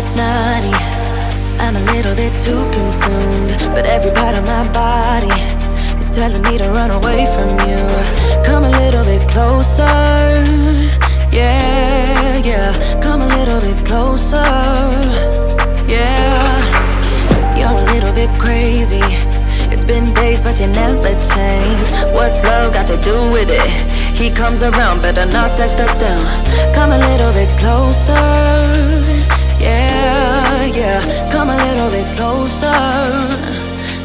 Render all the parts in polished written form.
bit naughty, I'm a little bit too consumed, but every part of my body is telling me to run away from you. Come a little bit closer, yeah, yeah. Come a little bit closer, yeah. You're a little bit crazy. It's been days but you never change. What's love got to do with it? He comes around, better knock that stuff down. Come a little bit closer, yeah, yeah. Come a little bit closer,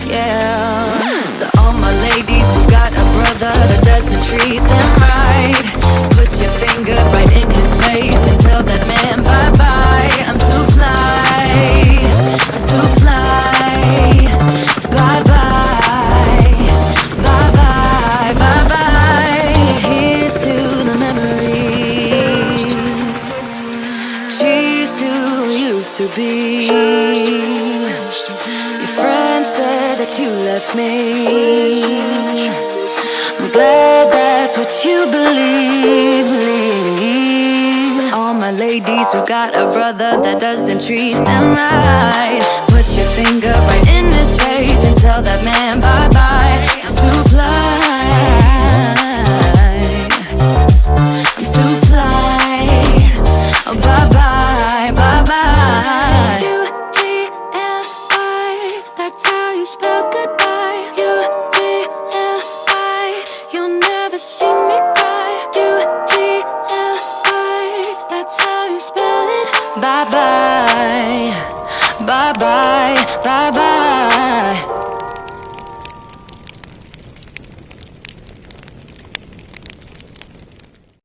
yeah. To all my ladies who got a brother that doesn't treat them right, put your finger right in his face and tell that man bye-bye. I'm too fly, I'm too fly. Bye-bye, bye-bye, bye-bye. Here's to the memories. Cheers to who used to be. Your friend said that you left me. I'm glad that's what you believe. To all my ladies who got a brother that doesn't treat them right, put your finger right in his face and tell that man bye-bye. I'm too fly, I'm too fly. Oh, bye-bye, bye-bye. U-G-L-I, that's how you spell goodbye. U-G-L-I, you'll never see me cry. U-G-L-I, that's how you spell it. Bye-bye, bye-bye, bye-bye.